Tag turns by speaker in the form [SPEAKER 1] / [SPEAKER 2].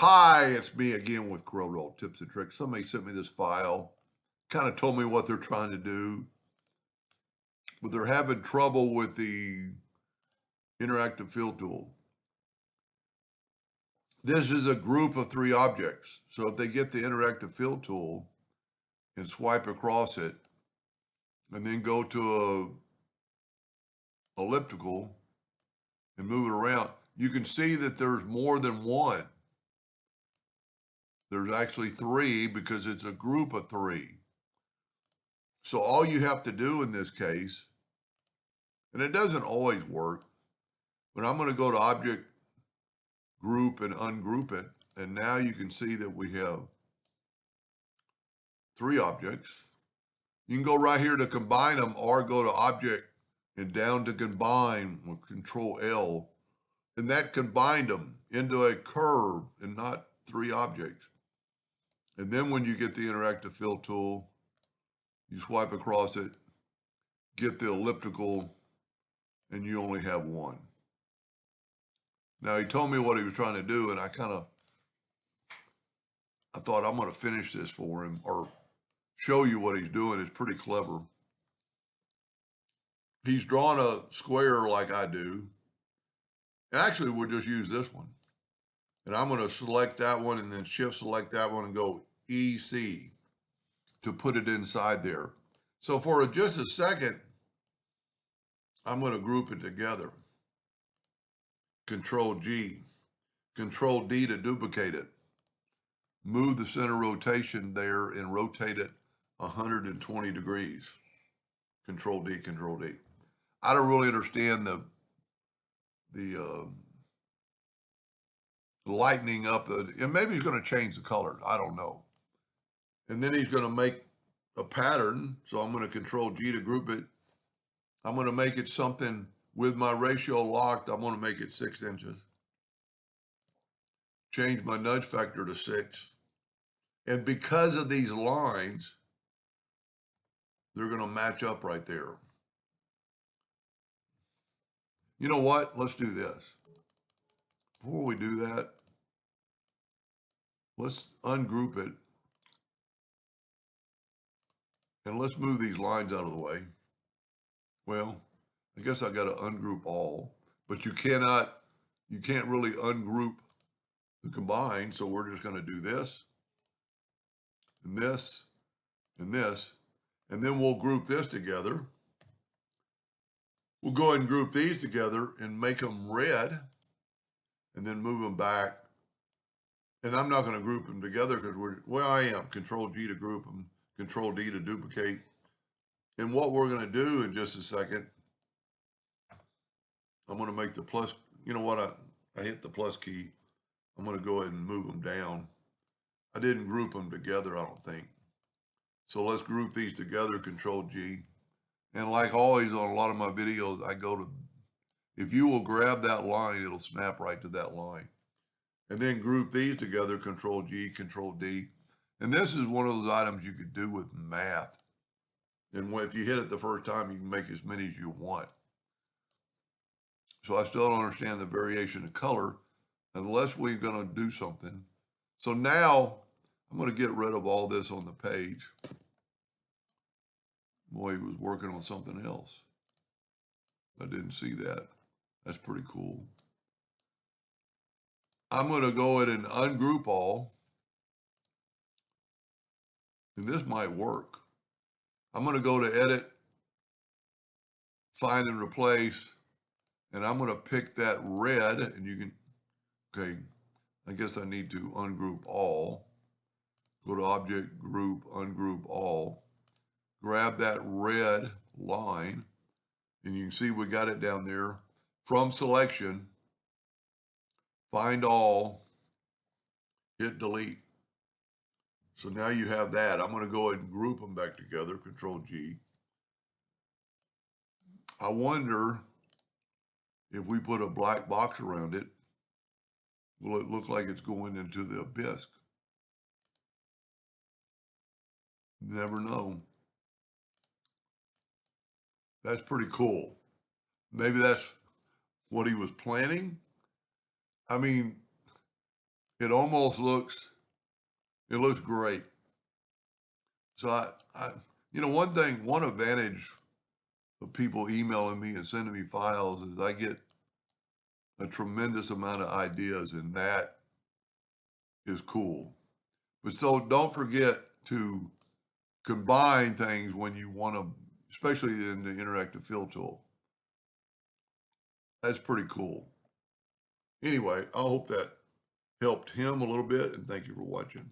[SPEAKER 1] Hi, it's me again with Corel Tips and Tricks. Somebody sent me this file, kind of told me what they're trying to do, but they're having trouble with the interactive fill tool. This is a group of 3 objects. So if they get the interactive fill tool and swipe across it and then go to a elliptical and move it around, you can see that there's more than one. There's actually 3 because it's a group of 3. So all you have to do in this case, and it doesn't always work, but I'm going to go to object group and ungroup it. And now you can see that we have 3 objects. You can go right here to combine them or go to object and down to combine with Control L. And that combined them into a curve and not 3 objects. And then when you get the interactive fill tool, you swipe across it, get the elliptical, and you only have 1. Now he told me what he was trying to do, and I thought I'm going to finish this for him or show you what he's doing. It's pretty clever. He's drawn a square like I do. And actually, we'll just use this one. And I'm going to select that one and then shift select that one and go EC to put it inside there. So for just a second, I'm going to group it together. Control G, Control D to duplicate it. Move the center rotation there and rotate it 120 degrees. Control D, Control D. I don't really understand the lightening up, and maybe he's going to change the color. I don't know. And then he's going to make a pattern. So I'm going to Control G to group it. I'm going to make it something with my ratio locked. I'm going to make it 6 inches. Change my nudge factor to 6. And because of these lines, they're going to match up right there. You know what? Let's do this. Before we do that, let's ungroup it. And let's move these lines out of the way. Well, I guess I got to ungroup all, but you can't really ungroup the combine. So we're just going to do this and this and this, and then we'll group this together. We'll go ahead and group these together and make them red and then move them back. And I'm not going to group them together because I am. Control G to group them, Control D to duplicate. And what we're going to do in just a second, I'm going to make the plus, you know what, I hit the plus key. I'm going to go ahead and move them down. I didn't group them together, I don't think. So let's group these together, Control G. And like always on a lot of my videos, I go to, if you will grab that line, it'll snap right to that line. And then group these together, Control G, Control D. And this is one of those items you could do with math. And if you hit it the first time, you can make as many as you want. So I still don't understand the variation of color unless we're going to do something. So now I'm going to get rid of all this on the page. Boy, he was working on something else. I didn't see that. That's pretty cool. I'm going to go ahead and ungroup all. And this might work. I'm going to go to Edit, Find and Replace, and I'm going to pick that red, and you can, okay, I guess I need to ungroup all. Go to Object, Group, Ungroup All. Grab that red line, and you can see we got it down there. From Selection, Find All, hit Delete. So now you have that. I'm going to go ahead and group them back together, Control G. I wonder if we put a black box around it, will it look like it's going into the abyss? Never know. That's pretty cool. Maybe that's what he was planning. I mean, it almost looks, it looks great. So one advantage of people emailing me and sending me files is I get a tremendous amount of ideas, and that is cool. But so don't forget to combine things when you want to, especially in the interactive fill tool. That's pretty cool. Anyway, I hope that helped him a little bit, and thank you for watching.